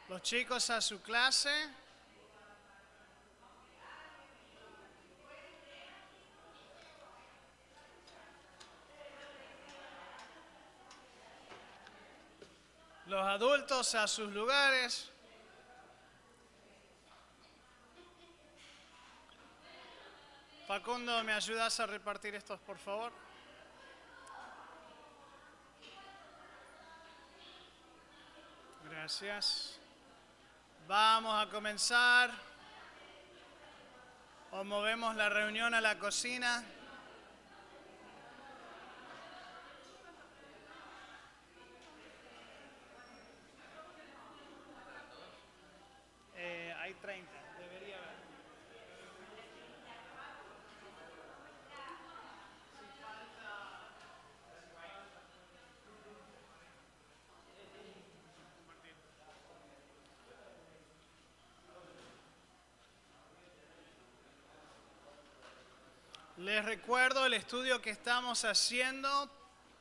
Los chicos a su clase. Los adultos a sus lugares. Facundo, ¿me ayudas a repartir estos, por favor? Gracias. Vamos a comenzar. O movemos la reunión a la cocina. Hay 30, debería haber. Les recuerdo el estudio que estamos haciendo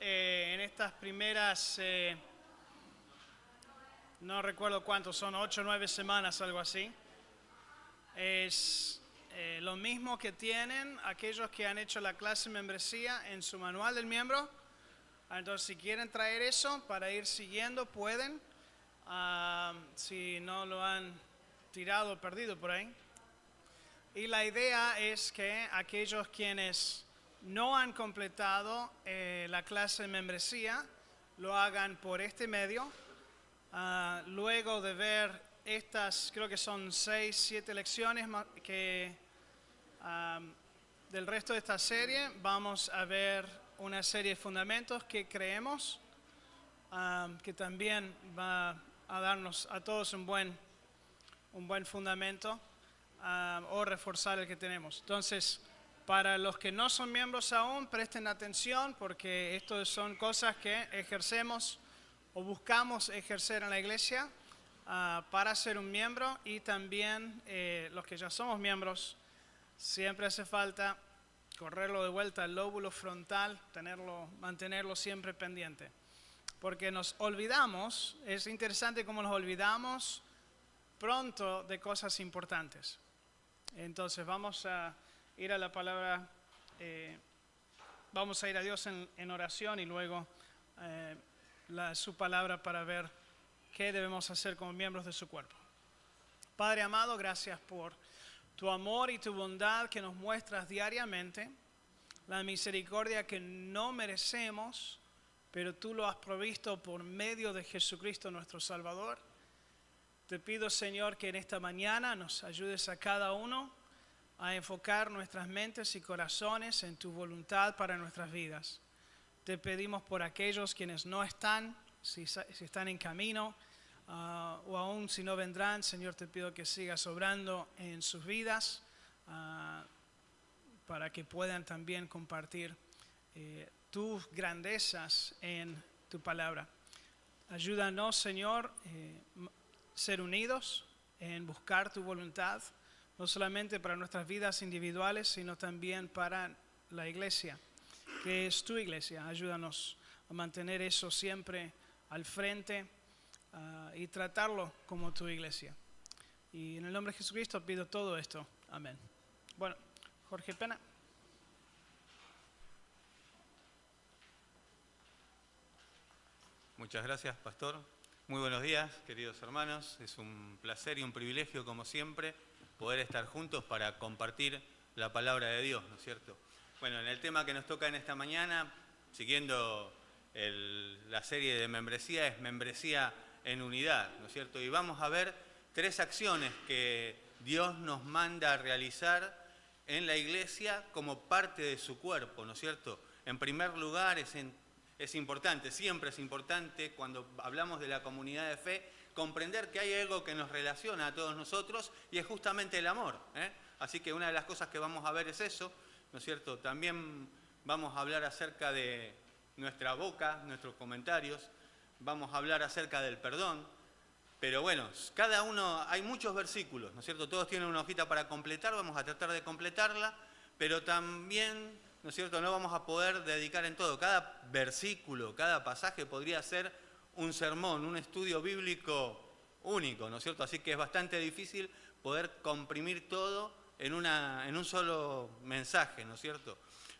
en estas primeras, no recuerdo cuántos, son 8 o 9 semanas, algo así. Es lo mismo que tienen aquellos que han hecho la clase membresía en su manual del miembro. Entonces, si quieren traer eso para ir siguiendo, pueden. Si no lo han tirado o perdido por ahí. Y la idea es que aquellos quienes no han completado la clase de membresía lo hagan por este medio. Luego de ver estas, creo que son 6, 7 lecciones que del resto de esta serie, vamos a ver una serie de fundamentos que creemos que también va a darnos a todos un buen fundamento. O reforzar el que tenemos. Entonces, para los que no son miembros aún, presten atención porque esto son cosas que ejercemos o buscamos ejercer en la iglesia para ser un miembro, y también los que ya somos miembros, siempre hace falta correrlo de vuelta al lóbulo frontal, mantenerlo siempre pendiente. Porque nos olvidamos, es interesante cómo nos olvidamos pronto de cosas importantes. Entonces vamos a ir a la palabra, vamos a ir a Dios en oración y luego su palabra para ver qué debemos hacer como miembros de su cuerpo. Padre amado, gracias por tu amor y tu bondad que nos muestras diariamente, la misericordia que no merecemos, pero tú lo has provisto por medio de Jesucristo nuestro Salvador. Te pido, Señor, que en esta mañana nos ayudes a cada uno a enfocar nuestras mentes y corazones en tu voluntad para nuestras vidas. Te pedimos por aquellos quienes no están, si están en camino o aún si no vendrán, Señor, te pido que sigas obrando en sus vidas para que puedan también compartir tus grandezas en tu palabra. Ayúdanos, Señor, ser unidos en buscar tu voluntad, no solamente para nuestras vidas individuales, sino también para la iglesia, que es tu iglesia. Ayúdanos a mantener eso siempre al frente y tratarlo como tu iglesia. Y en el nombre de Jesucristo pido todo esto. Amén. Bueno, Jorge Pena. Muchas gracias, pastor. Muy buenos días, queridos hermanos. Es un placer y un privilegio, como siempre, poder estar juntos para compartir la palabra de Dios, ¿no es cierto? Bueno, en el tema que nos toca en esta mañana, siguiendo la serie de membresía, es membresía en unidad, ¿no es cierto? Y vamos a ver 3 acciones que Dios nos manda a realizar en la iglesia como parte de su cuerpo, ¿no es cierto? En primer lugar, es importante, siempre es importante cuando hablamos de la comunidad de fe, comprender que hay algo que nos relaciona a todos nosotros y es justamente el amor. Así que una de las cosas que vamos a ver es eso, ¿no es cierto? También vamos a hablar acerca de nuestra boca, nuestros comentarios, vamos a hablar acerca del perdón, pero bueno, cada uno, hay muchos versículos, ¿no es cierto? Todos tienen una hojita para completar, vamos a tratar de completarla, pero también, ¿no es cierto?, no vamos a poder dedicar en todo. Cada versículo, cada pasaje podría ser un sermón, un estudio bíblico único, ¿no es cierto? Así que es bastante difícil poder comprimir todo en un solo mensaje, ¿no es cierto?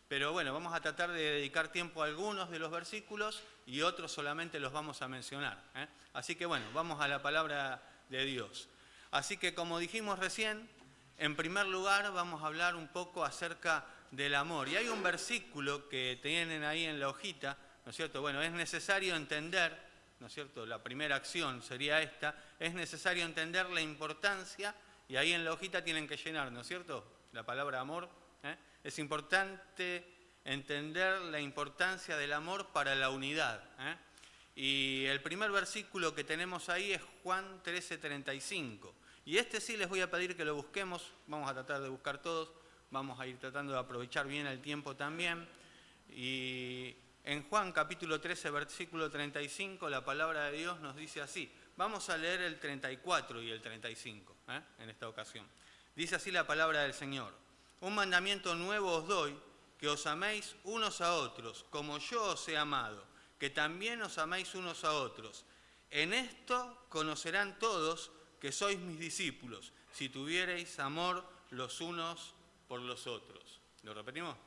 Pero bueno, vamos a tratar de dedicar tiempo a algunos de los versículos y otros solamente los vamos a mencionar, ¿eh? Así que bueno, vamos a la palabra de Dios. Así que como dijimos recién, en primer lugar vamos a hablar un poco acerca del amor. Y hay un versículo que tienen ahí en la hojita, ¿no es cierto? Bueno, es necesario entender, ¿no es cierto? La primera acción sería esta, es necesario entender la importancia, y ahí en la hojita tienen que llenar, ¿no es cierto? La palabra amor, ¿eh? Es importante entender la importancia del amor para la unidad, ¿eh? Y el primer versículo que tenemos ahí es Juan 13:35. Y este sí les voy a pedir que lo busquemos, vamos a tratar de buscar todos, vamos a ir tratando de aprovechar bien el tiempo también. Y en Juan capítulo 13, versículo 35, la palabra de Dios nos dice así. Vamos a leer el 34 y el 35, en esta ocasión. Dice así la palabra del Señor. Un mandamiento nuevo os doy, que os améis unos a otros, como yo os he amado, que también os améis unos a otros. En esto conocerán todos que sois mis discípulos, si tuviereis amor los unos por los otros. ¿Lo repetimos?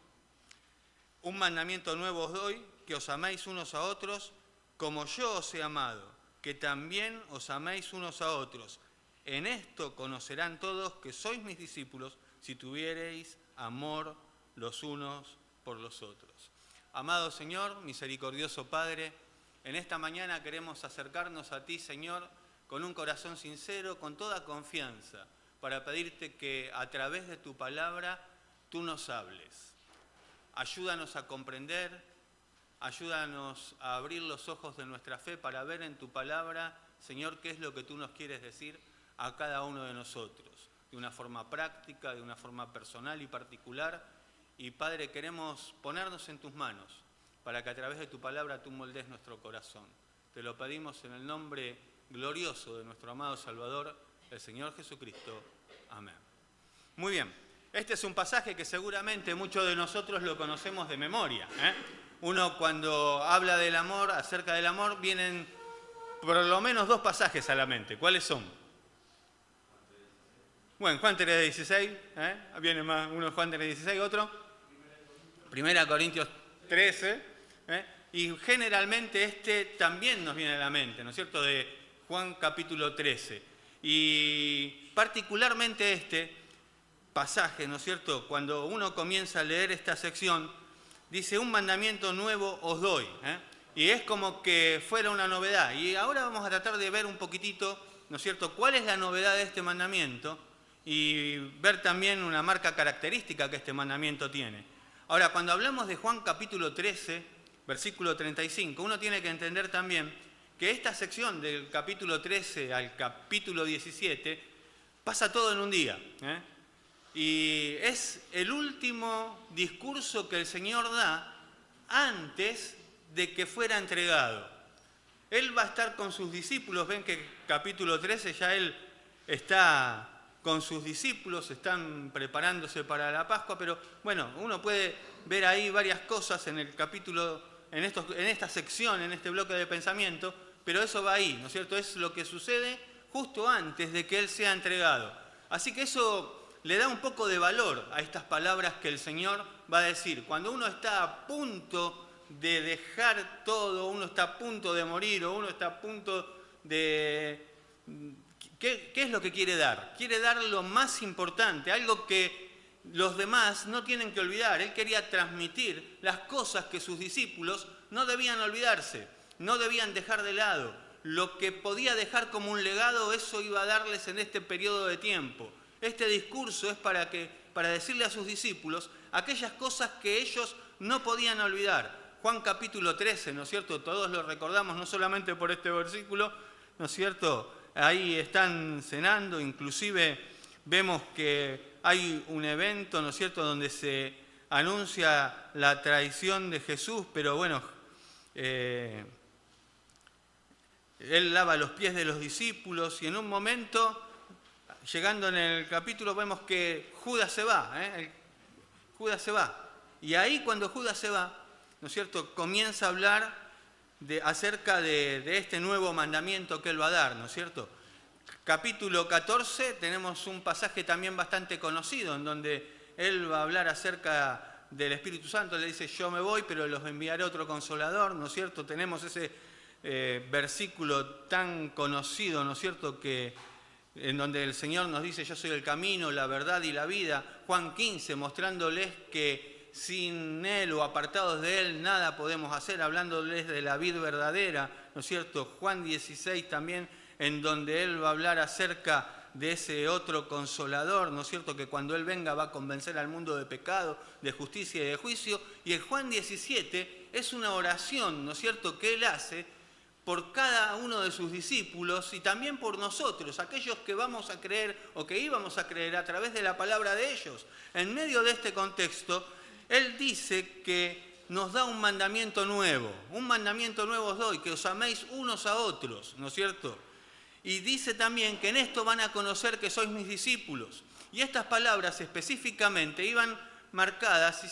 Un mandamiento nuevo os doy, que os améis unos a otros, como yo os he amado, que también os améis unos a otros. En esto conocerán todos que sois mis discípulos, si tuviereis amor los unos por los otros. Amado Señor, misericordioso Padre, en esta mañana queremos acercarnos a ti, Señor, con un corazón sincero, con toda confianza, para pedirte que a través de tu palabra tú nos hables. Ayúdanos a comprender, ayúdanos a abrir los ojos de nuestra fe para ver en tu palabra, Señor, qué es lo que tú nos quieres decir a cada uno de nosotros, de una forma práctica, de una forma personal y particular. Y Padre, queremos ponernos en tus manos para que a través de tu palabra tú moldes nuestro corazón. Te lo pedimos en el nombre glorioso de nuestro amado Salvador, el Señor Jesucristo. Amén. Muy bien, este es un pasaje que seguramente muchos de nosotros lo conocemos de memoria, ¿eh? Uno cuando habla del amor, acerca del amor, vienen por lo menos dos pasajes a la mente. ¿Cuáles son? Bueno, Juan 3:16, viene más, uno Juan 3:16, otro. 1 Corintios 13, y generalmente este también nos viene a la mente, ¿no es cierto?, de Juan capítulo 13. Y particularmente este pasaje, ¿no es cierto?, cuando uno comienza a leer esta sección, dice, un mandamiento nuevo os doy, y es como que fuera una novedad. Y ahora vamos a tratar de ver un poquitito, ¿no es cierto?, cuál es la novedad de este mandamiento y ver también una marca característica que este mandamiento tiene. Ahora, cuando hablamos de Juan capítulo 13, versículo 35, uno tiene que entender también que esta sección del capítulo 13 al capítulo 17 pasa todo en un día, y es el último discurso que el Señor da antes de que fuera entregado. Él va a estar con sus discípulos, ven que capítulo 13 ya Él está con sus discípulos, están preparándose para la Pascua, pero bueno, uno puede ver ahí varias cosas en el capítulo, en esta sección, en este bloque de pensamiento, pero eso va ahí, ¿no es cierto? Es lo que sucede justo antes de que Él sea entregado. Así que eso le da un poco de valor a estas palabras que el Señor va a decir. Cuando uno está a punto de dejar todo, uno está a punto de morir o uno está a punto de... ¿Qué es lo que quiere dar? Quiere dar lo más importante, algo que los demás no tienen que olvidar. Él quería transmitir las cosas que sus discípulos no debían olvidarse, no debían dejar de lado. Lo que podía dejar como un legado, eso iba a darles en este periodo de tiempo. Este discurso es para decirle a sus discípulos aquellas cosas que ellos no podían olvidar. Juan capítulo 13, ¿no es cierto? Todos lo recordamos, no solamente por este versículo, ¿no es cierto? Ahí están cenando, inclusive vemos que hay un evento, ¿no es cierto?, donde se anuncia la traición de Jesús, pero bueno, Él lava los pies de los discípulos y en un momento, llegando en el capítulo, vemos que Judas se va, Judas se va. Y ahí cuando Judas se va, ¿no es cierto?, comienza a hablar acerca de este nuevo mandamiento que Él va a dar, ¿no es cierto? capítulo 14 tenemos un pasaje también bastante conocido, en donde él va a hablar acerca del Espíritu Santo. Le dice, yo me voy, pero los enviaré otro Consolador, ¿no es cierto? Tenemos ese versículo tan conocido, ¿no es cierto?, en donde el Señor nos dice, yo soy el camino, la verdad y la vida. Juan 15, mostrándoles que sin Él o apartados de Él nada podemos hacer, hablándoles de la vid verdadera, ¿no es cierto? Juan 16 también, en donde Él va a hablar acerca de ese otro Consolador, ¿no es cierto?, que cuando Él venga va a convencer al mundo de pecado, de justicia y de juicio. Y el Juan 17 es una oración, ¿no es cierto?, que Él hace por cada uno de sus discípulos y también por nosotros, aquellos que vamos a creer o que íbamos a creer a través de la palabra de ellos. En medio de este contexto, Él dice que nos da un mandamiento nuevo os doy, que os améis unos a otros, ¿no es cierto? Y dice también que en esto van a conocer que sois mis discípulos. Y estas palabras específicamente iban marcadas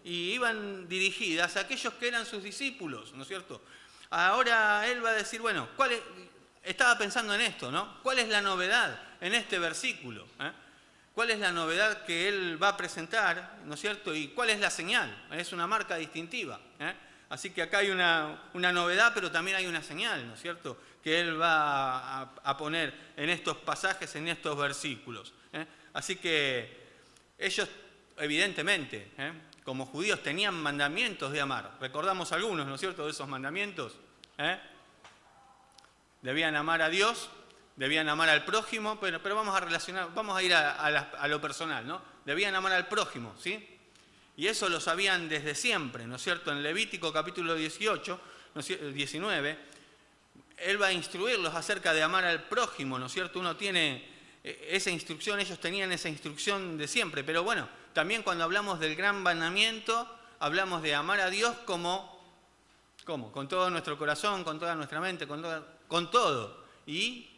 y iban dirigidas a aquellos que eran sus discípulos, ¿no es cierto? Ahora Él va a decir, bueno, estaba pensando en esto, ¿no? ¿Cuál es la novedad en este versículo? ¿Cuál es la novedad que Él va a presentar, ¿no es cierto? ¿Y cuál es la señal? Es una marca distintiva. Así que acá hay una novedad, pero también hay una señal, ¿no es cierto?, que Él va a poner en estos pasajes, en estos versículos. Así que ellos, evidentemente, como judíos tenían mandamientos de amar. Recordamos algunos, ¿no es cierto?, de esos mandamientos. Debían amar a Dios, debían amar al prójimo, pero vamos a ir a lo personal, ¿no? Debían amar al prójimo, ¿sí? Y eso lo sabían desde siempre, ¿no es cierto? En Levítico capítulo 19, Él va a instruirlos acerca de amar al prójimo, ¿no es cierto? Uno tiene esa instrucción, ellos tenían esa instrucción de siempre, pero bueno, también cuando hablamos del gran mandamiento, hablamos de amar a Dios ¿cómo? Con todo nuestro corazón, con toda nuestra mente, con todo. Y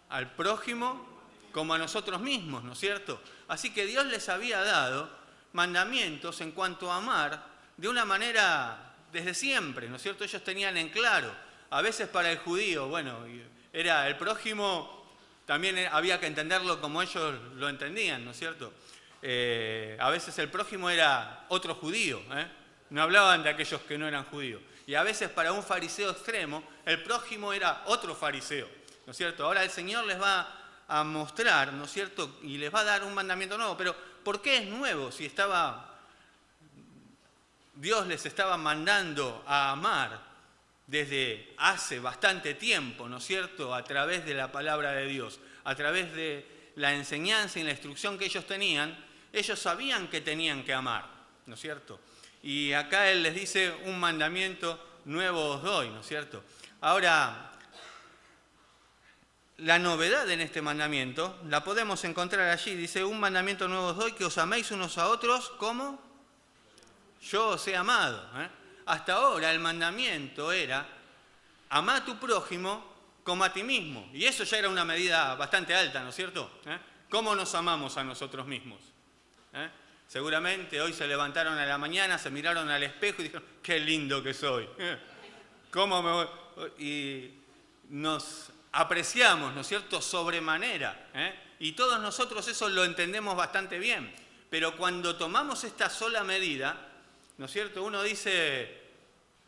al prójimo como a nosotros mismos, ¿no es cierto? Así que Dios les había dado mandamientos en cuanto a amar de una manera desde siempre, ¿no es cierto? Ellos tenían en claro. A veces para el judío, bueno, era el prójimo, también había que entenderlo como ellos lo entendían, ¿no es cierto? A veces el prójimo era otro judío, no hablaban de aquellos que no eran judíos. Y a veces para un fariseo extremo, el prójimo era otro fariseo, ¿no es cierto? Ahora el Señor les va a mostrar, ¿no es cierto? Y les va a dar un mandamiento nuevo. Pero ¿por qué es nuevo si Dios les estaba mandando a amar desde hace bastante tiempo, ¿no es cierto?, a través de la palabra de Dios, a través de la enseñanza y la instrucción que ellos tenían? Ellos sabían que tenían que amar, ¿no es cierto? Y acá Él les dice, un mandamiento nuevo os doy, ¿no es cierto? Ahora, la novedad en este mandamiento la podemos encontrar allí. Dice, un mandamiento nuevo os doy, que os améis unos a otros como yo os he amado. Hasta ahora el mandamiento era, amá a tu prójimo como a ti mismo. Y eso ya era una medida bastante alta, ¿no es cierto? ¿Cómo nos amamos a nosotros mismos? Seguramente hoy se levantaron a la mañana, se miraron al espejo y dijeron, qué lindo que soy. ¿Cómo me voy? Y nos apreciamos, ¿no es cierto?, sobremanera. Y todos nosotros eso lo entendemos bastante bien. Pero cuando tomamos esta sola medida, ¿no es cierto?, uno dice,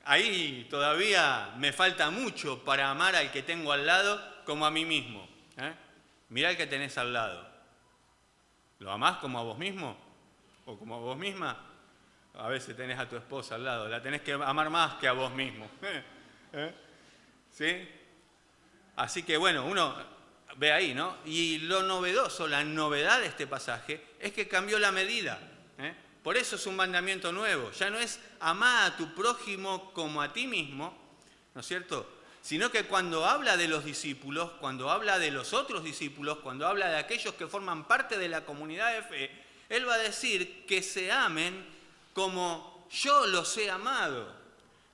ahí todavía me falta mucho para amar al que tengo al lado como a mí mismo. Mirá el que tenés al lado. ¿Lo amás como a vos mismo? ¿O como a vos misma? A veces tenés a tu esposa al lado, la tenés que amar más que a vos mismo. ¿Sí? Así que bueno, uno ve ahí, ¿no? Y lo novedoso, la novedad de este pasaje es que cambió la medida. Por eso es un mandamiento nuevo. Ya no es amar a tu prójimo como a ti mismo, ¿no es cierto?, sino que cuando habla de los discípulos, cuando habla de los otros discípulos, cuando habla de aquellos que forman parte de la comunidad de fe, Él va a decir que se amen como yo los he amado.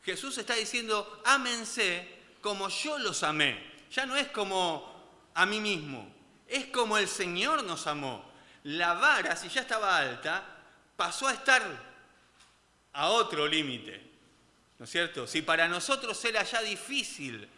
Jesús está diciendo, ámense como yo los amé. Ya no es como a mí mismo, es como el Señor nos amó. La vara, si ya estaba alta, pasó a estar a otro límite, ¿no es cierto? Si para nosotros era ya difícil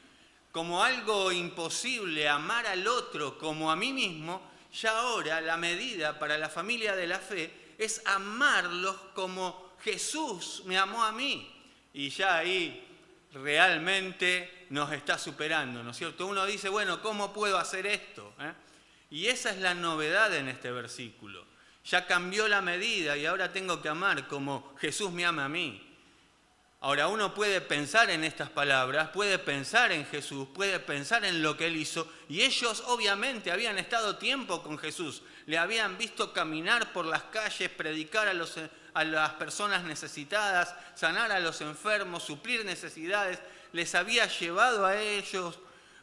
como algo imposible, amar al otro como a mí mismo, ya ahora la medida para la familia de la fe es amarlos como Jesús me amó a mí. Y ya ahí realmente nos está superando, ¿no es cierto? Uno dice, bueno, ¿cómo puedo hacer esto? Y esa es la novedad en este versículo. Ya cambió la medida y ahora tengo que amar como Jesús me ama a mí. Ahora uno puede pensar en estas palabras, puede pensar en Jesús, puede pensar en lo que Él hizo, y ellos obviamente habían estado tiempo con Jesús, le habían visto caminar por las calles, predicar a las personas necesitadas, sanar a los enfermos, suplir necesidades, les había llevado a ellos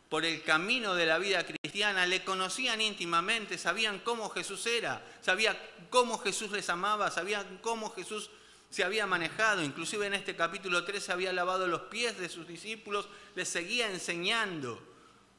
por el camino de la vida cristiana, le conocían íntimamente, sabían cómo Jesús era, sabían cómo Jesús les amaba, sabían cómo Jesús se había manejado, inclusive en este capítulo 3 se había lavado los pies de sus discípulos, les seguía enseñando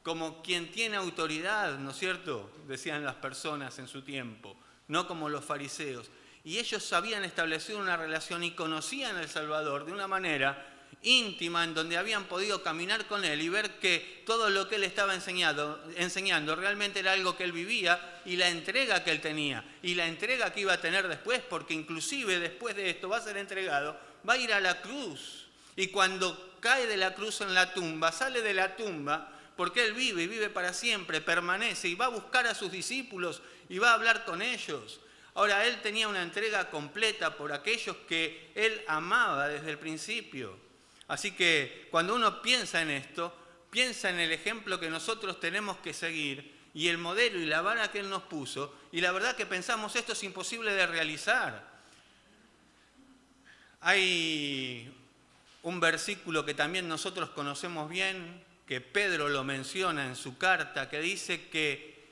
como quien tiene autoridad, ¿no es cierto?, decían las personas en su tiempo, no como los fariseos. Y ellos habían establecido una relación y conocían al Salvador de una manera íntima, en donde habían podido caminar con Él y ver que todo lo que Él estaba enseñando realmente era algo que Él vivía, y la entrega que Él tenía, y la entrega que iba a tener después, porque inclusive después de esto va a ser entregado, va a ir a la cruz. Y cuando cae de la cruz en la tumba, sale de la tumba, porque Él vive y vive para siempre, permanece, y va a buscar a sus discípulos y va a hablar con ellos. Ahora, Él tenía una entrega completa por aquellos que Él amaba desde el principio. Así que cuando uno piensa en esto, piensa en el ejemplo que nosotros tenemos que seguir y el modelo y la vara que Él nos puso, y la verdad que pensamos esto es imposible de realizar. Hay un versículo que también nosotros conocemos bien, que Pedro lo menciona en su carta, que dice que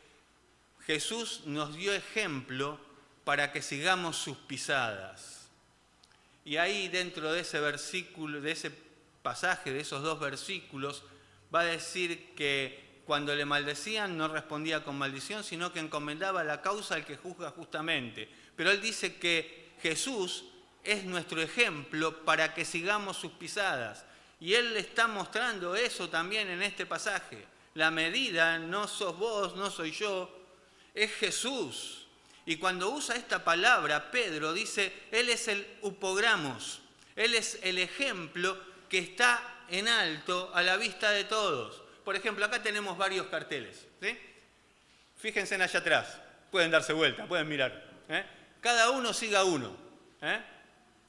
Jesús nos dio ejemplo para que sigamos sus pisadas. Y ahí dentro de ese versículo, de ese pasaje, de esos dos versículos, va a decir que cuando le maldecían no respondía con maldición, sino que encomendaba la causa al que juzga justamente. Pero él dice que Jesús es nuestro ejemplo para que sigamos sus pisadas. Y él está mostrando eso también en este pasaje. La medida no sos vos, no soy yo, es Jesús. Y cuando usa esta palabra, Pedro dice, Él es el upogramos, Él es el ejemplo que está en alto a la vista de todos. Por ejemplo, acá tenemos varios carteles, ¿sí? Fíjense en allá atrás, pueden darse vuelta, pueden mirar. Cada uno siga uno.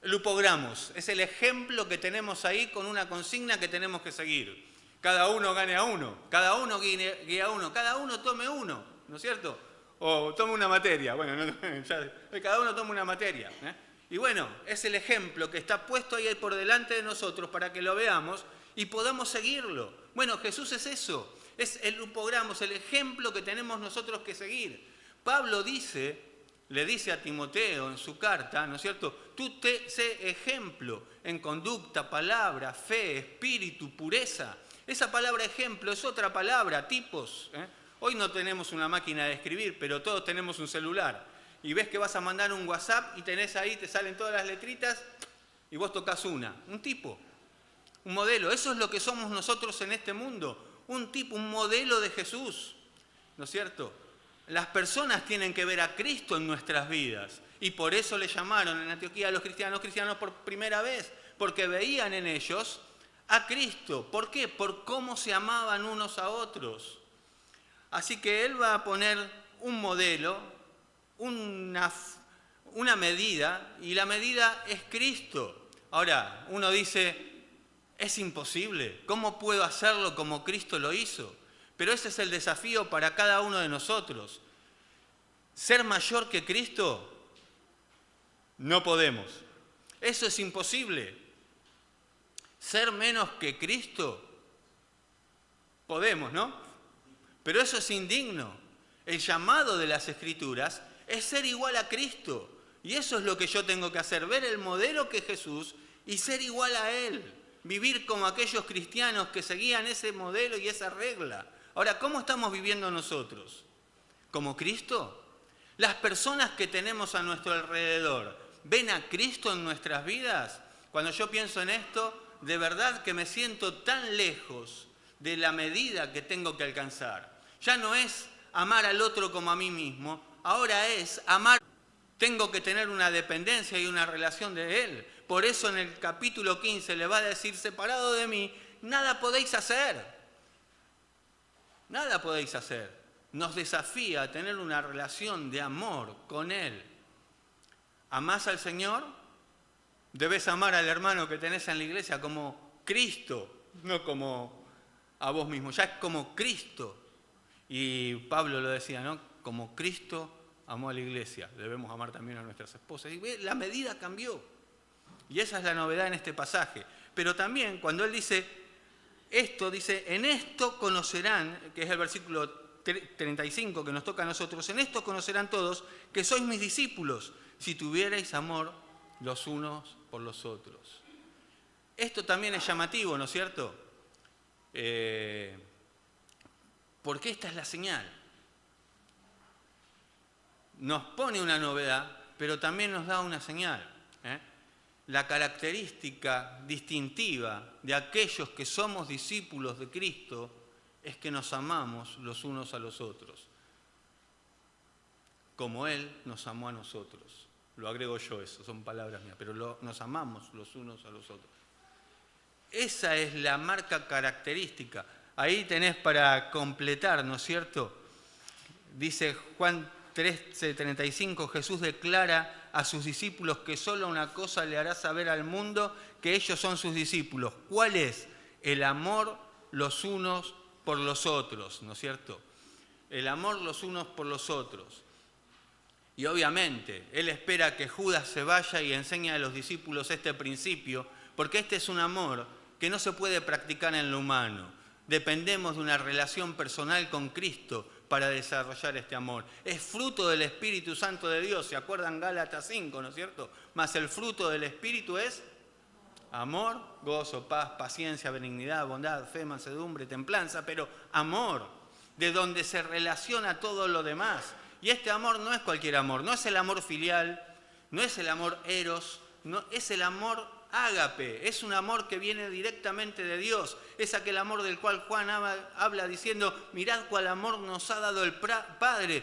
El upogramos es el ejemplo que tenemos ahí con una consigna que tenemos que seguir. Cada uno gane a uno, cada uno guíe a uno, cada uno tome uno, ¿no es cierto? O toma una materia, bueno, cada uno toma una materia. Y bueno, es el ejemplo que está puesto ahí por delante de nosotros para que lo veamos y podamos seguirlo. Bueno, Jesús es eso, es el upogramos, el ejemplo que tenemos nosotros que seguir. Pablo le dice a Timoteo en su carta, ¿no es cierto? Tú sé ejemplo en conducta, palabra, fe, espíritu, pureza. Esa palabra ejemplo es otra palabra, tipos. Hoy no tenemos una máquina de escribir, pero todos tenemos un celular. Y ves que vas a mandar un WhatsApp y tenés ahí, te salen todas las letritas y vos tocas un tipo, un modelo. Eso es lo que somos nosotros en este mundo, un tipo, un modelo de Jesús, ¿no es cierto? Las personas tienen que ver a Cristo en nuestras vidas y por eso le llamaron en Antioquía a los cristianos por primera vez, porque veían en ellos a Cristo. ¿Por qué? Por cómo se amaban unos a otros. Así que Él va a poner un modelo, una medida, y la medida es Cristo. Ahora, uno dice, es imposible, ¿cómo puedo hacerlo como Cristo lo hizo? Pero ese es el desafío para cada uno de nosotros. Ser mayor que Cristo, no podemos. Eso es imposible. Ser menos que Cristo, podemos, ¿no? Pero eso es indigno. El llamado de las Escrituras es ser igual a Cristo. Y eso es lo que yo tengo que hacer, ver el modelo que es Jesús y ser igual a Él. Vivir como aquellos cristianos que seguían ese modelo y esa regla. Ahora, ¿cómo estamos viviendo nosotros? ¿Como Cristo? Las personas que tenemos a nuestro alrededor, ¿ven a Cristo en nuestras vidas? Cuando yo pienso en esto, de verdad que me siento tan lejos de la medida que tengo que alcanzar. Ya no es amar al otro como a mí mismo, ahora es amar. Tengo que tener una dependencia y una relación de Él. Por eso en el capítulo 15 le va a decir, separado de mí, nada podéis hacer. Nada podéis hacer. Nos desafía a tener una relación de amor con Él. ¿Amás al Señor? Debes amar al hermano que tenés en la iglesia como Cristo, no como a vos mismo. Ya es como Cristo. Y Pablo lo decía, ¿no? Como Cristo amó a la iglesia, debemos amar también a nuestras esposas. Y la medida cambió. Y esa es la novedad en este pasaje. Pero también cuando él dice esto, dice, en esto conocerán, que es el versículo 35 que nos toca a nosotros, en esto conocerán todos que sois mis discípulos, si tuvierais amor los unos por los otros. Esto también es llamativo, ¿no es cierto? Porque esta es la señal. Nos pone una novedad, pero también nos da una señal. La característica distintiva de aquellos que somos discípulos de Cristo es que nos amamos los unos a los otros, como Él nos amó a nosotros. Lo agrego yo, eso son palabras mías, pero nos amamos los unos a los otros. Esa es la marca característica. Ahí tenés para completar, ¿no es cierto? Dice Juan 13:35, Jesús declara a sus discípulos que solo una cosa le hará saber al mundo, que ellos son sus discípulos. ¿Cuál es? El amor los unos por los otros, ¿no es cierto? El amor los unos por los otros. Y obviamente, Él espera que Judas se vaya y enseñe a los discípulos este principio, porque este es un amor que no se puede practicar en lo humano. Dependemos de una relación personal con Cristo para desarrollar este amor. Es fruto del Espíritu Santo de Dios, ¿se acuerdan Gálatas 5, ¿no es cierto? Mas el fruto del Espíritu es amor, gozo, paz, paciencia, benignidad, bondad, fe, mansedumbre, templanza, pero amor, de donde se relaciona todo lo demás. Y este amor no es cualquier amor, no es el amor filial, no es el amor eros, no, es el amor ágape, es un amor que viene directamente de Dios, es aquel amor del cual Juan habla diciendo, mirad cuál amor nos ha dado el Padre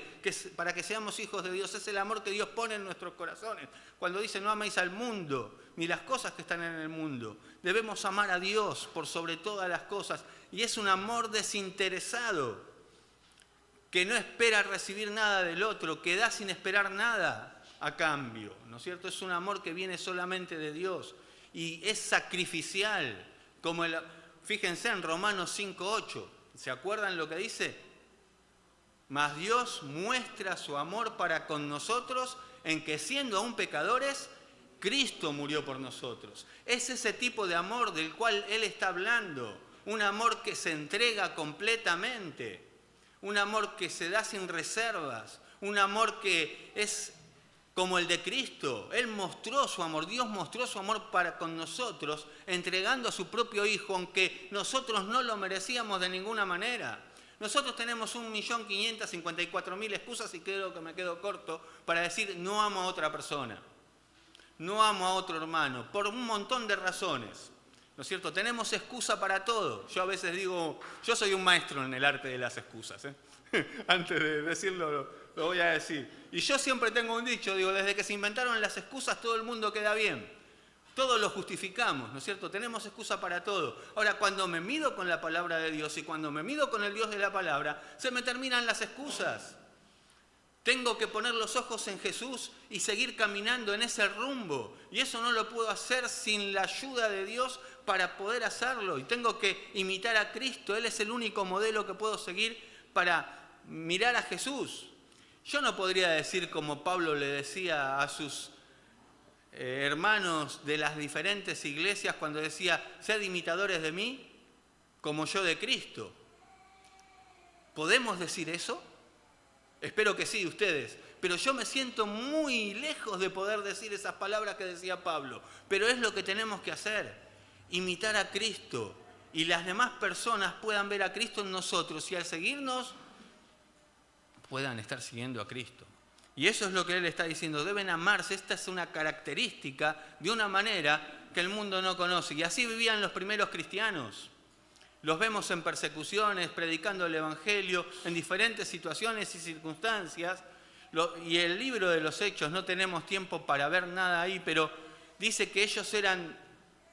para que seamos hijos de Dios, es el amor que Dios pone en nuestros corazones. Cuando dice no améis al mundo, ni las cosas que están en el mundo, debemos amar a Dios por sobre todas las cosas, y es un amor desinteresado, que no espera recibir nada del otro, que da sin esperar nada a cambio, ¿no es cierto? Es un amor que viene solamente de Dios y es sacrificial, como fíjense en Romanos 5:8, ¿se acuerdan lo que dice? Mas Dios muestra su amor para con nosotros en que siendo aún pecadores, Cristo murió por nosotros. Es ese tipo de amor del cual Él está hablando, un amor que se entrega completamente. Un amor que se da sin reservas, un amor que es como el de Cristo. Él mostró su amor, Dios mostró su amor para con nosotros, entregando a su propio Hijo, aunque nosotros no lo merecíamos de ninguna manera. Nosotros tenemos 1.554.000 excusas y creo que me quedo corto para decir no amo a otra persona, no amo a otro hermano, por un montón de razones. ¿No es cierto? Tenemos excusa para todo. Yo a veces digo, yo soy un maestro en el arte de las excusas. Antes de decirlo, lo voy a decir. Y yo siempre tengo un dicho, digo, desde que se inventaron las excusas todo el mundo queda bien. Todo lo justificamos, ¿no es cierto? Tenemos excusa para todo. Ahora, cuando me mido con la palabra de Dios y cuando me mido con el Dios de la palabra, se me terminan las excusas. Tengo que poner los ojos en Jesús y seguir caminando en ese rumbo. Y eso no lo puedo hacer sin la ayuda de Dios para poder hacerlo. Y tengo que imitar a Cristo. Él es el único modelo que puedo seguir para mirar a Jesús. Yo no podría decir como Pablo le decía a sus hermanos de las diferentes iglesias cuando decía, sed imitadores de mí como yo de Cristo. ¿Podemos decir eso? Espero que sí, ustedes. Pero yo me siento muy lejos de poder decir esas palabras que decía Pablo. Pero es lo que tenemos que hacer. Imitar a Cristo. Y las demás personas puedan ver a Cristo en nosotros. Y al seguirnos, puedan estar siguiendo a Cristo. Y eso es lo que él está diciendo. Deben amarse. Esta es una característica de una manera que el mundo no conoce. Y así vivían los primeros cristianos. Los vemos en persecuciones, predicando el Evangelio, en diferentes situaciones y circunstancias. Y el libro de los Hechos, no tenemos tiempo para ver nada ahí, pero dice que ellos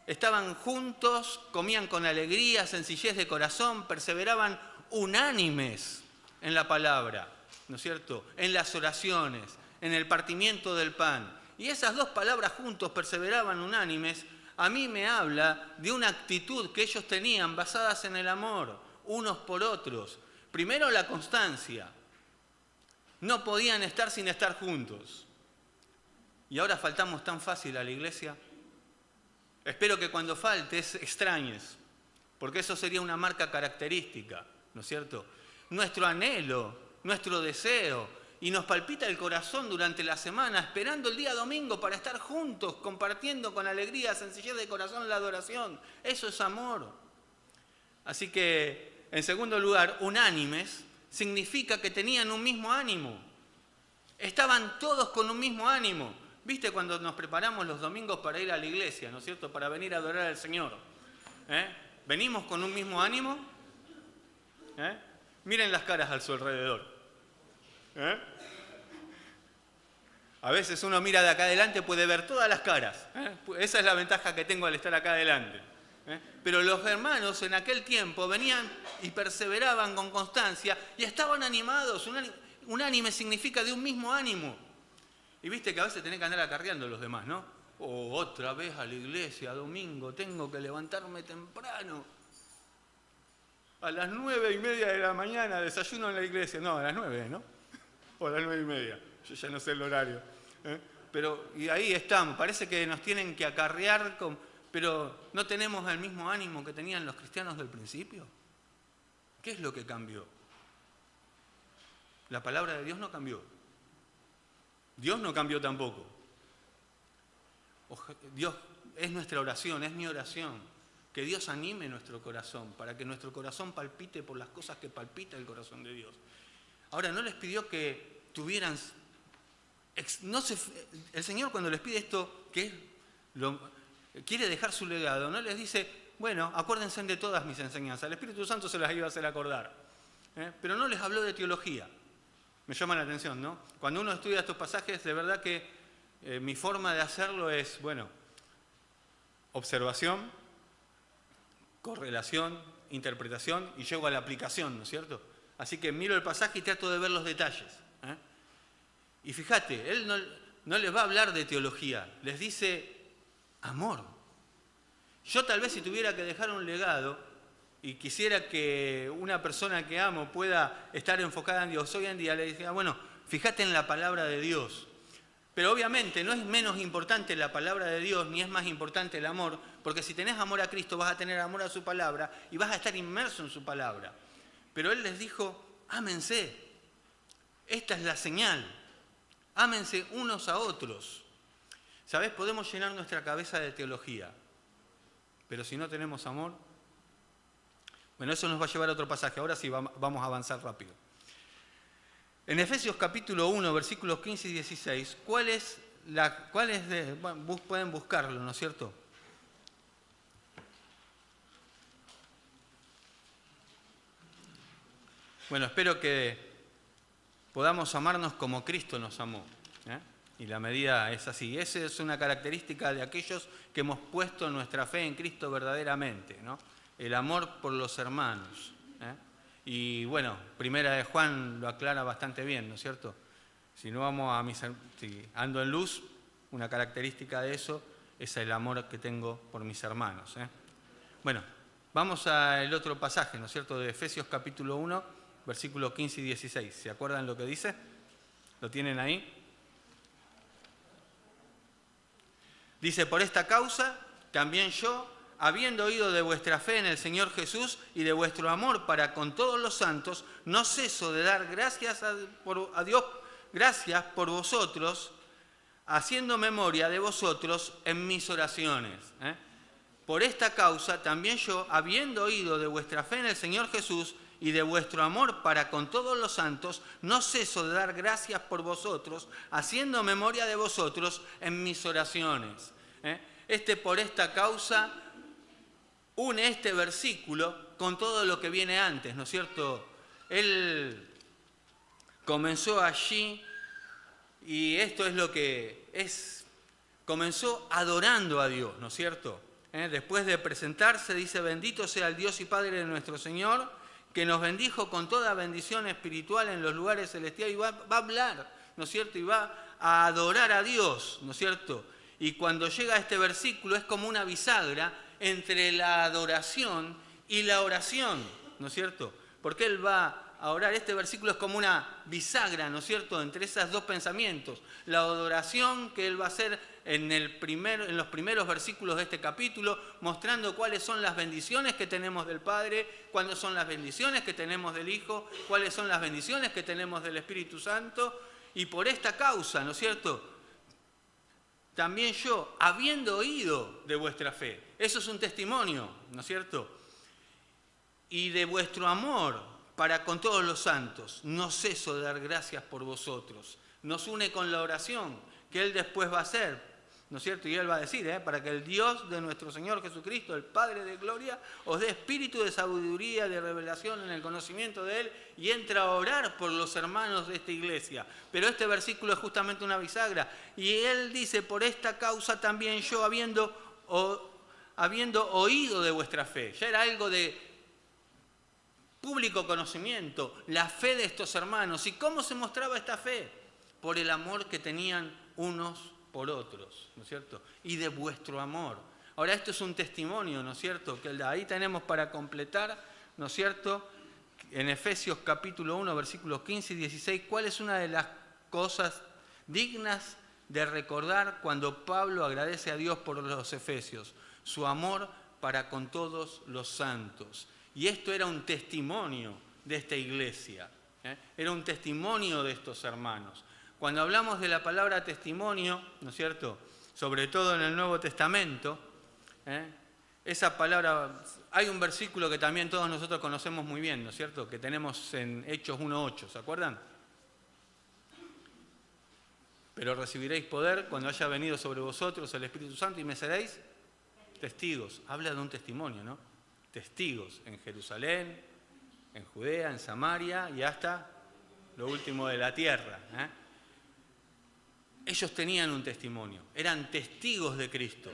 estaban juntos, comían con alegría, sencillez de corazón, perseveraban unánimes en la palabra, ¿no es cierto?, en las oraciones, en el partimiento del pan. Y esas dos palabras juntos, perseveraban unánimes, a mí me habla de una actitud que ellos tenían basadas en el amor, unos por otros. Primero la constancia. No podían estar sin estar juntos. Y ahora faltamos tan fácil a la iglesia. Espero que cuando faltes extrañes, porque eso sería una marca característica, ¿no es cierto? Nuestro anhelo, nuestro deseo, y nos palpita el corazón durante la semana, esperando el día domingo para estar juntos, compartiendo con alegría, sencillez de corazón la adoración. Eso es amor. Así que, en segundo lugar, unánimes significa que tenían un mismo ánimo. Estaban todos con un mismo ánimo. ¿Viste cuando nos preparamos los domingos para ir a la iglesia, ¿no es cierto?, para venir a adorar al Señor? ¿Venimos con un mismo ánimo? Miren las caras a su alrededor. A veces uno mira de acá adelante, puede ver todas las caras. Esa es la ventaja que tengo al estar acá adelante. Pero los hermanos en aquel tiempo venían y perseveraban con constancia y estaban animados. Unánime significa de un mismo ánimo. Y viste que a veces tenés que andar acarreando a los demás, ¿no? Otra vez a la iglesia, domingo, tengo que levantarme temprano. A las 9:30 de la mañana desayuno en la iglesia. No, a las 9, ¿no? O a las 9:30, yo ya no sé el horario. Pero, y ahí estamos, parece que nos tienen que acarrear, pero ¿no tenemos el mismo ánimo que tenían los cristianos del principio? ¿Qué es lo que cambió? La palabra de Dios no cambió. Dios no cambió tampoco. Dios, es nuestra oración, es mi oración, que Dios anime nuestro corazón, para que nuestro corazón palpite por las cosas que palpita el corazón de Dios. Ahora, no les pidió que tuvieran... el Señor cuando les pide esto, quiere dejar su legado, no les dice, bueno, acuérdense de todas mis enseñanzas. El Espíritu Santo se las iba a hacer acordar. Pero no les habló de teología. Me llama la atención, ¿no? Cuando uno estudia estos pasajes, de verdad que mi forma de hacerlo es, bueno, observación, correlación, interpretación, y llego a la aplicación, ¿no es cierto? Así que miro el pasaje y trato de ver los detalles. Y fíjate, él no les va a hablar de teología, les dice amor. Yo tal vez si tuviera que dejar un legado y quisiera que una persona que amo pueda estar enfocada en Dios hoy en día, le diría, bueno, fíjate en la palabra de Dios. Pero obviamente no es menos importante la palabra de Dios, ni es más importante el amor, porque si tenés amor a Cristo vas a tener amor a su palabra y vas a estar inmerso en su palabra. Pero Él les dijo, ámense, esta es la señal, ámense unos a otros. ¿Sabés? Podemos llenar nuestra cabeza de teología, pero si no tenemos amor, bueno, eso nos va a llevar a otro pasaje, ahora sí vamos a avanzar rápido. En Efesios capítulo 1, versículos 15 y 16, pueden buscarlo, ¿no es cierto? Bueno, espero que podamos amarnos como Cristo nos amó. Y la medida es así. Esa es una característica de aquellos que hemos puesto nuestra fe en Cristo verdaderamente, ¿no? El amor por los hermanos. Y bueno, Primera de Juan lo aclara bastante bien, ¿no es cierto? Si ando en luz, una característica de eso es el amor que tengo por mis hermanos. Bueno, vamos al otro pasaje, ¿no es cierto? De Efesios capítulo 1, versículos 15 y 16. ¿Se acuerdan lo que dice? ¿Lo tienen ahí? Dice, por esta causa, también yo, habiendo oído de vuestra fe en el Señor Jesús y de vuestro amor para con todos los santos, no ceso de dar gracias a Dios, gracias por vosotros, haciendo memoria de vosotros en mis oraciones. Por esta causa, también yo, habiendo oído de vuestra fe en el Señor Jesús y de vuestro amor para con todos los santos, no ceso de dar gracias por vosotros, haciendo memoria de vosotros en mis oraciones. Por esta causa une este versículo con todo lo que viene antes, ¿no es cierto? Él comenzó allí y esto es lo que es, comenzó adorando a Dios, ¿no es cierto? Después de presentarse, dice, bendito sea el Dios y Padre de nuestro Señor, que nos bendijo con toda bendición espiritual en los lugares celestiales, y va a hablar, ¿no es cierto? Y va a adorar a Dios, ¿no es cierto? Y cuando llega a este versículo es como una bisagra entre la adoración y la oración, ¿no es cierto? Porque él va a orar, este versículo es como una bisagra, ¿no es cierto?, entre esos dos pensamientos. La adoración que él va a hacer en los primeros versículos de este capítulo, mostrando cuáles son las bendiciones que tenemos del Padre, cuáles son las bendiciones que tenemos del Hijo, cuáles son las bendiciones que tenemos del Espíritu Santo, y por esta causa, ¿no es cierto?, también yo, habiendo oído de vuestra fe, eso es un testimonio, ¿no es cierto?, y de vuestro amor para con todos los santos, no ceso de dar gracias por vosotros. Nos une con la oración que Él después va a hacer, ¿no es cierto? Y Él va a decir, para que el Dios de nuestro Señor Jesucristo, el Padre de gloria, os dé espíritu de sabiduría, de revelación en el conocimiento de Él, y entra a orar por los hermanos de esta iglesia. Pero este versículo es justamente una bisagra. Y Él dice, por esta causa también yo, habiendo oído de vuestra fe. Ya era algo de público conocimiento, la fe de estos hermanos. ¿Y cómo se mostraba esta fe? Por el amor que tenían unos por otros, ¿no es cierto? Y de vuestro amor. Ahora, esto es un testimonio, ¿no es cierto? Que ahí tenemos para completar, ¿no es cierto? En Efesios capítulo 1, versículos 15 y 16, ¿cuál es una de las cosas dignas de recordar cuando Pablo agradece a Dios por los efesios? Su amor para con todos los santos. Y esto era un testimonio de esta iglesia, era un testimonio de estos hermanos. Cuando hablamos de la palabra testimonio, ¿no es cierto?, sobre todo en el Nuevo Testamento, esa palabra, hay un versículo que también todos nosotros conocemos muy bien, ¿no es cierto?, que tenemos en Hechos 1:8, ¿se acuerdan? Pero recibiréis poder cuando haya venido sobre vosotros el Espíritu Santo y me seréis testigos. Habla de un testimonio, ¿no? Testigos en Jerusalén, en Judea, en Samaria y hasta lo último de la tierra. Ellos tenían un testimonio, eran testigos de Cristo,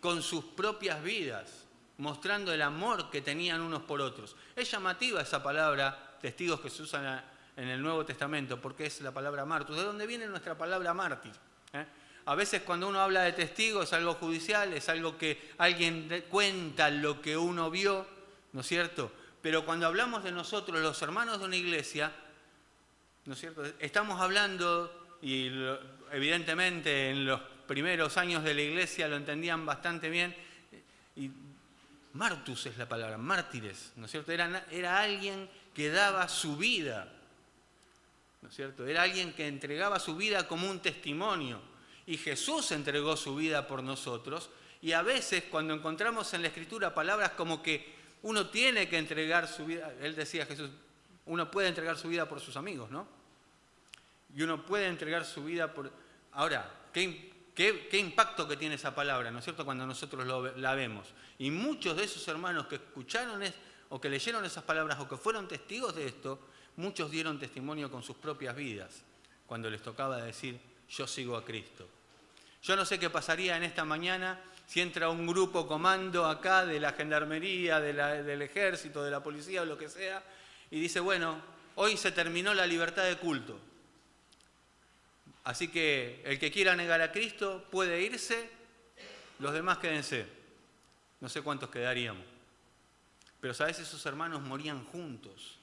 con sus propias vidas, mostrando el amor que tenían unos por otros. Es llamativa esa palabra, testigos, que se usa en el Nuevo Testamento, porque es la palabra martus. ¿De dónde viene nuestra palabra mártir? A veces cuando uno habla de testigo es algo judicial, es algo que alguien cuenta lo que uno vio, ¿no es cierto? Pero cuando hablamos de nosotros, los hermanos de una iglesia, ¿no es cierto?, estamos hablando, y evidentemente en los primeros años de la iglesia lo entendían bastante bien, y martus es la palabra, mártires, ¿no es cierto? Era alguien que daba su vida, ¿no es cierto? Era alguien que entregaba su vida como un testimonio. Y Jesús entregó su vida por nosotros, y a veces cuando encontramos en la Escritura palabras como que uno tiene que entregar su vida, él decía, Jesús, uno puede entregar su vida por sus amigos, ¿no? Y uno puede entregar su vida por... Ahora, ¿qué impacto que tiene esa palabra, ¿no es cierto?, cuando nosotros la vemos. Y muchos de esos hermanos que escucharon o que leyeron esas palabras o que fueron testigos de esto, muchos dieron testimonio con sus propias vidas cuando les tocaba decir, yo sigo a Cristo. Yo no sé qué pasaría en esta mañana si entra un grupo comando acá de la gendarmería, del ejército, de la policía o lo que sea, y dice, bueno, hoy se terminó la libertad de culto. Así que el que quiera negar a Cristo puede irse, los demás quédense. No sé cuántos quedaríamos. Pero sabes, esos hermanos morían juntos,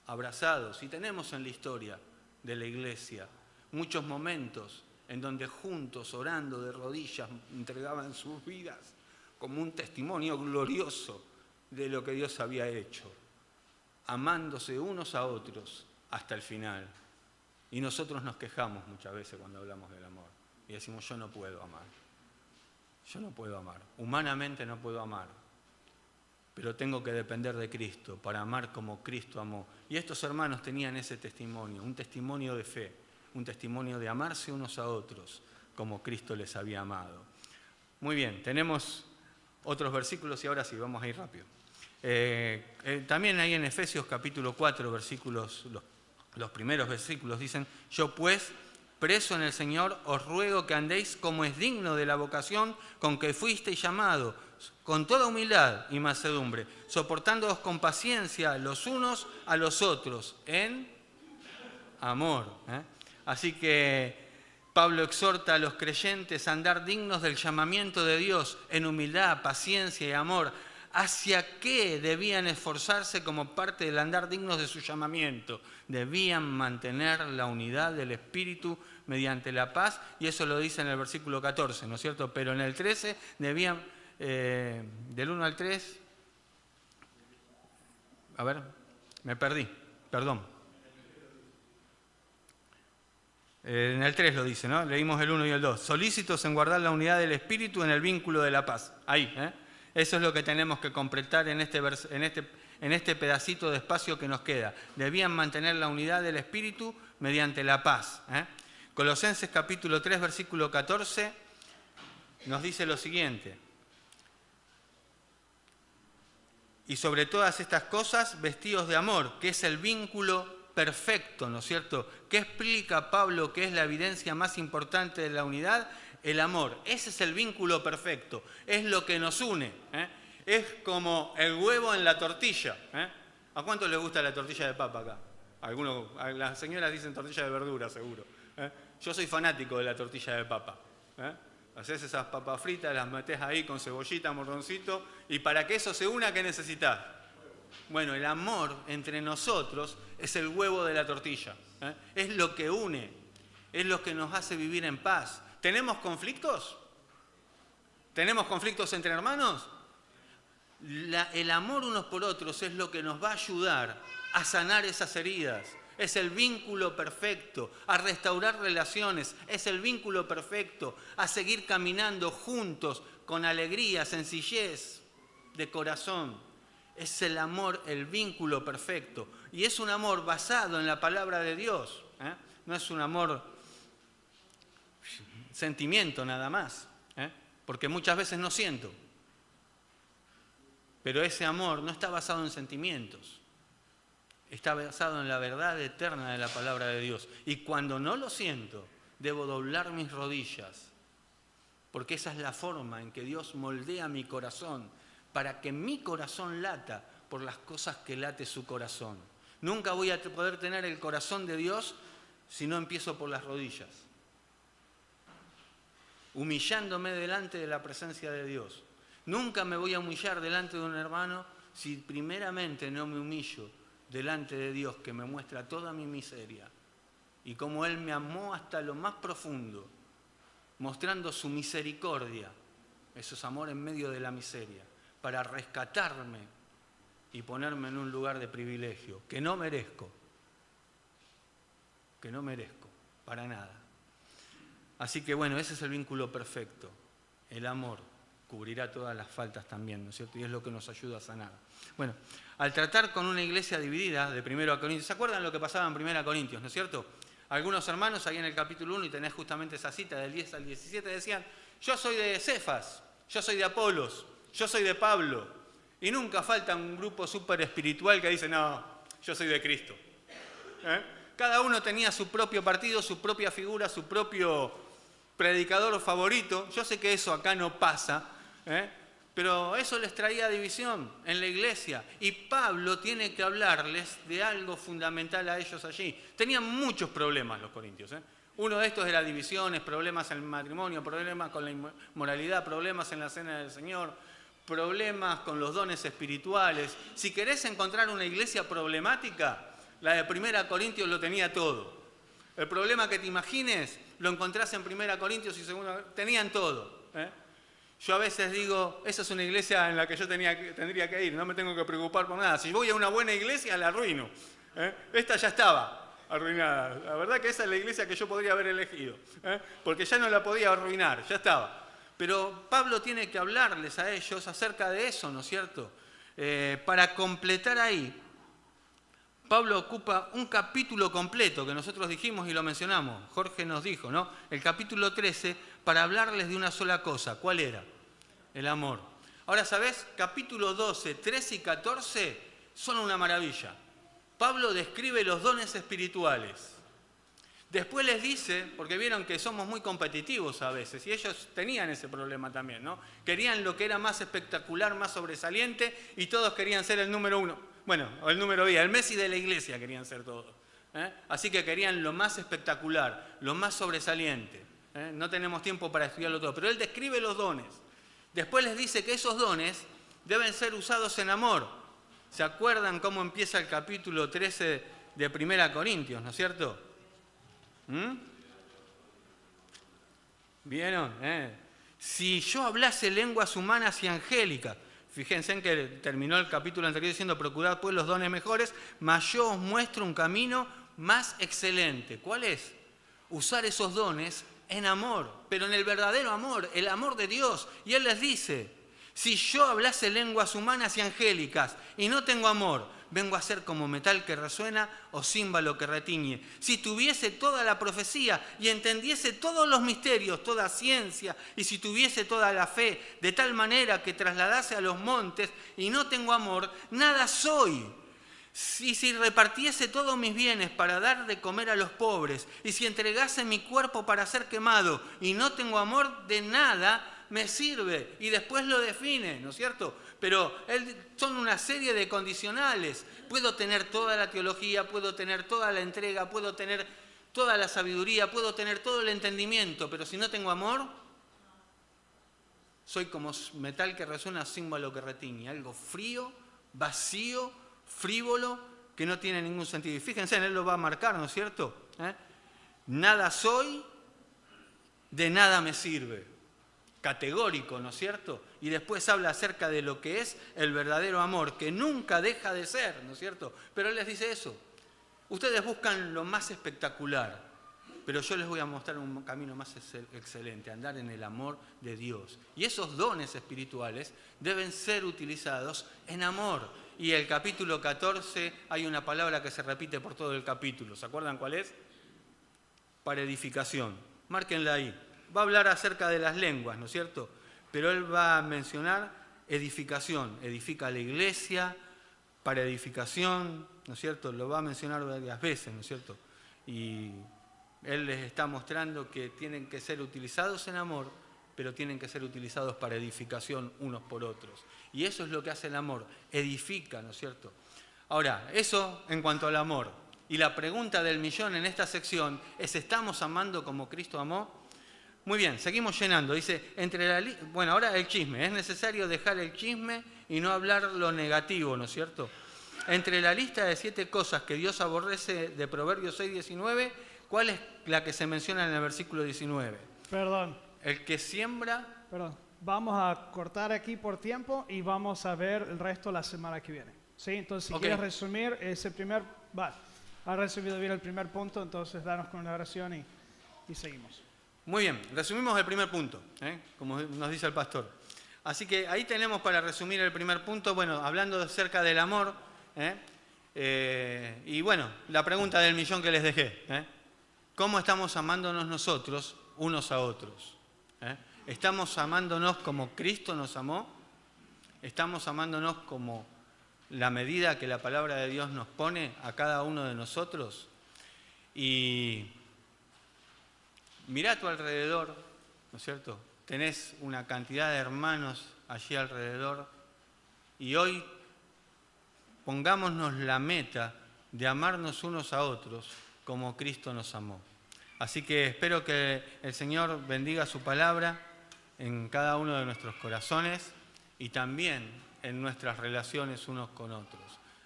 abrazados, y tenemos en la historia de la iglesia muchos momentos en donde juntos, orando de rodillas, entregaban sus vidas como un testimonio glorioso de lo que Dios había hecho, amándose unos a otros hasta el final. Y nosotros nos quejamos muchas veces cuando hablamos del amor y decimos, yo no puedo amar, humanamente no puedo amar, pero tengo que depender de Cristo para amar como Cristo amó. Y estos hermanos tenían ese testimonio, un testimonio de fe, un testimonio de amarse unos a otros como Cristo les había amado. Muy bien, tenemos otros versículos y ahora sí, vamos a ir rápido. También ahí en Efesios capítulo 4, versículos, los primeros versículos dicen: yo pues, preso en el Señor, os ruego que andéis como es digno de la vocación con que fuisteis llamados, con toda humildad y mansedumbre, soportándoos con paciencia los unos a los otros, en amor. Así que Pablo exhorta a los creyentes a andar dignos del llamamiento de Dios, en humildad, paciencia y amor. ¿Hacia qué debían esforzarse como parte del andar dignos de su llamamiento? Debían mantener la unidad del Espíritu mediante la paz, y eso lo dice en el versículo 14, ¿no es cierto? Pero en el 13 debían, del 1 al 3, a ver, me perdí, perdón. En el 3 lo dice, ¿no? Leímos el 1 y el 2. Solícitos en guardar la unidad del Espíritu en el vínculo de la paz. Ahí, Eso es lo que tenemos que completar en este pedacito de espacio que nos queda. Debían mantener la unidad del Espíritu mediante la paz. Colosenses capítulo 3, versículo 14, nos dice lo siguiente: y sobre todas estas cosas, vestidos de amor, que es el vínculo perfecto, ¿no es cierto? ¿Qué explica Pablo que es la evidencia más importante de la unidad? El amor. Ese es el vínculo perfecto, es lo que nos une. Es como el huevo en la tortilla. ¿A cuánto les gusta la tortilla de papa acá? Las señoras dicen tortilla de verdura, seguro. Yo soy fanático de la tortilla de papa. Haces esas papas fritas, las metés ahí con cebollita, morroncito, y para que eso se una, ¿qué necesitas? Bueno, el amor entre nosotros es el huevo de la tortilla. Es lo que une, es lo que nos hace vivir en paz. ¿Tenemos conflictos? ¿Tenemos conflictos entre hermanos? El amor unos por otros es lo que nos va a ayudar a sanar esas heridas. Es el vínculo perfecto, a restaurar relaciones. Es el vínculo perfecto, a seguir caminando juntos con alegría, sencillez de corazón. Es el amor, el vínculo perfecto. Y es un amor basado en la palabra de Dios. No es un amor sentimiento nada más. Porque muchas veces no siento. Pero ese amor no está basado en sentimientos. Está basado en la verdad eterna de la palabra de Dios. Y cuando no lo siento, debo doblar mis rodillas. Porque esa es la forma en que Dios moldea mi corazón, para que mi corazón lata por las cosas que late su corazón. Nunca voy a poder tener el corazón de Dios si no empiezo por las rodillas, humillándome delante de la presencia de Dios. Nunca me voy a humillar delante de un hermano si primeramente no me humillo delante de Dios, que me muestra toda mi miseria y cómo Él me amó hasta lo más profundo, mostrando su misericordia. Eso es amor en medio de la miseria, para rescatarme y ponerme en un lugar de privilegio que no merezco para nada. Así que bueno, ese es el vínculo perfecto. El amor cubrirá todas las faltas también, ¿no es cierto? Y es lo que nos ayuda a sanar. Bueno, al tratar con una iglesia dividida de 1 Corintios, ¿se acuerdan lo que pasaba en 1 Corintios, no es cierto? Algunos hermanos ahí en el capítulo 1, y tenés justamente esa cita del 10 al 17, decían: yo soy de Cefas, yo soy de Apolos, yo soy de Pablo. Y nunca falta un grupo súper espiritual que dice: no, yo soy de Cristo. Cada uno tenía su propio partido, su propia figura, su propio predicador favorito. Yo sé que eso acá no pasa, pero eso les traía división en la iglesia. Y Pablo tiene que hablarles de algo fundamental a ellos allí. Tenían muchos problemas los corintios. Uno de estos era divisiones, problemas en el matrimonio, problemas con la inmoralidad, problemas en la cena del Señor, problemas con los dones espirituales. Si querés encontrar una iglesia problemática, la de 1 Corintios lo tenía todo. El problema que te imagines lo encontrás en 1 Corintios y 2. Tenían todo. Yo a veces digo: esa es una iglesia en la que yo tendría que ir, no me tengo que preocupar por nada. Si voy a una buena iglesia, la arruino. Esta ya estaba arruinada. La verdad que esa es la iglesia que yo podría haber elegido, porque ya no la podía arruinar, ya estaba. Pero Pablo tiene que hablarles a ellos acerca de eso, ¿no es cierto? Para completar ahí, Pablo ocupa un capítulo completo que nosotros dijimos y lo mencionamos. Jorge nos dijo, ¿no? El capítulo 13, para hablarles de una sola cosa. ¿Cuál era? El amor. Ahora, ¿sabés? Capítulo 12, 13 y 14 son una maravilla. Pablo describe los dones espirituales. Después les dice, porque vieron que somos muy competitivos a veces, y ellos tenían ese problema también, ¿no? Querían lo que era más espectacular, más sobresaliente, y todos querían ser el número 1. Bueno, o el número 10, el Messi de la iglesia querían ser todos. Así que querían lo más espectacular, lo más sobresaliente. No tenemos tiempo para estudiarlo todo, pero él describe los dones. Después les dice que esos dones deben ser usados en amor. ¿Se acuerdan cómo empieza el capítulo 13 de 1 Corintios, no es cierto? ¿Vieron? Si yo hablase lenguas humanas y angélicas, fíjense en que terminó el capítulo anterior diciendo, procurad pues los dones mejores, mas yo os muestro un camino más excelente. ¿Cuál es? Usar esos dones en amor, pero en el verdadero amor, el amor de Dios. Y Él les dice, si yo hablase lenguas humanas y angélicas y no tengo amor, vengo a ser como metal que resuena o címbalo que retiñe. Si tuviese toda la profecía y entendiese todos los misterios, toda ciencia, y si tuviese toda la fe, de tal manera que trasladase a los montes y no tengo amor, nada soy. Si repartiese todos mis bienes para dar de comer a los pobres, y si entregase mi cuerpo para ser quemado y no tengo amor, de nada me sirve. Y después lo define, ¿no es cierto? Pero son una serie de condicionales. Puedo tener toda la teología, puedo tener toda la entrega, puedo tener toda la sabiduría, puedo tener todo el entendimiento, pero si no tengo amor, soy como metal que resuena, címbalo que retiñe. Algo frío, vacío, frívolo, que no tiene ningún sentido. Y fíjense, él lo va a marcar, ¿no es cierto? Nada soy, de nada me sirve. Categórico, ¿no es cierto? Y después habla acerca de lo que es el verdadero amor, que nunca deja de ser, ¿no es cierto? Pero él les dice eso. Ustedes buscan lo más espectacular, pero yo les voy a mostrar un camino más excelente, andar en el amor de Dios. Y esos dones espirituales deben ser utilizados en amor. Y el capítulo 14 hay una palabra que se repite por todo el capítulo. ¿Se acuerdan cuál es? Para edificación. Márquenla ahí. Va a hablar acerca de las lenguas, ¿no es cierto? Pero él va a mencionar edificación. Edifica la iglesia, para edificación, ¿no es cierto? Lo va a mencionar varias veces, ¿no es cierto? Y él les está mostrando que tienen que ser utilizados en amor, pero tienen que ser utilizados para edificación unos por otros. Y eso es lo que hace el amor, edifica, ¿no es cierto? Ahora, eso en cuanto al amor. Y la pregunta del millón en esta sección es, ¿estamos amando como Cristo amó? Muy bien, seguimos llenando. Dice, bueno, ahora el chisme. Es necesario dejar el chisme y no hablar lo negativo, ¿no es cierto? Entre la lista de 7 cosas que Dios aborrece de Proverbios 6:19, ¿cuál es la que se menciona en el versículo 19? Perdón. El que siembra... Perdón. Vamos a cortar aquí por tiempo y vamos a ver el resto la semana que viene. ¿Sí? Entonces, si quieres resumir ese primer... has resumido bien el primer punto, entonces danos con la oración y seguimos. Muy bien, resumimos el primer punto, como nos dice el pastor. Así que ahí tenemos para resumir el primer punto, bueno, hablando acerca del amor, y bueno, la pregunta del millón que les dejé, ¿cómo estamos amándonos nosotros unos a otros? ¿Estamos amándonos como Cristo nos amó? ¿Estamos amándonos como la medida que la palabra de Dios nos pone a cada uno de nosotros? Y mirá a tu alrededor, ¿no es cierto? Tenés una cantidad de hermanos allí alrededor y hoy pongámonos la meta de amarnos unos a otros como Cristo nos amó. Así que espero que el Señor bendiga su palabra en cada uno de nuestros corazones y también en nuestras relaciones unos con otros.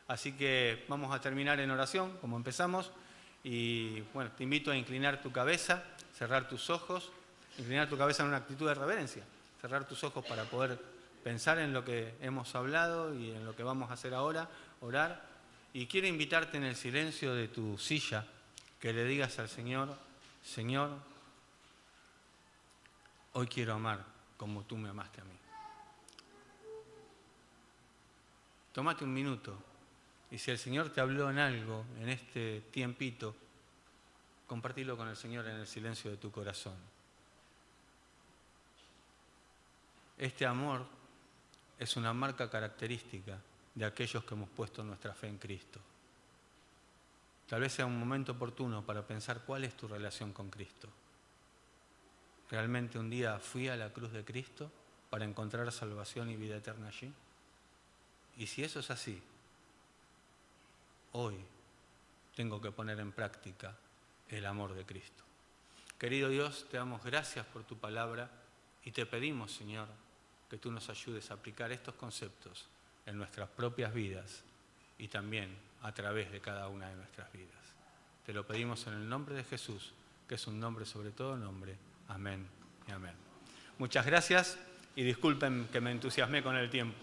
Así que vamos a terminar en oración, como empezamos, y bueno, te invito a inclinar tu cabeza, cerrar tus ojos, inclinar tu cabeza en una actitud de reverencia, cerrar tus ojos para poder pensar en lo que hemos hablado y en lo que vamos a hacer ahora, orar. Y quiero invitarte en el silencio de tu silla que le digas al Señor, Señor, hoy quiero amar como tú me amaste a mí. Tómate un minuto y si el Señor te habló en algo en este tiempito, compartilo con el Señor en el silencio de tu corazón. Este amor es una marca característica de aquellos que hemos puesto nuestra fe en Cristo. Tal vez sea un momento oportuno para pensar cuál es tu relación con Cristo. ¿Realmente un día fui a la cruz de Cristo para encontrar salvación y vida eterna allí? Y si eso es así, hoy tengo que poner en práctica el amor de Cristo. Querido Dios, te damos gracias por tu palabra y te pedimos, Señor, que tú nos ayudes a aplicar estos conceptos en nuestras propias vidas y también a través de cada una de nuestras vidas. Te lo pedimos en el nombre de Jesús, que es un nombre sobre todo nombre. Amén y amén. Muchas gracias y disculpen que me entusiasmé con el tiempo.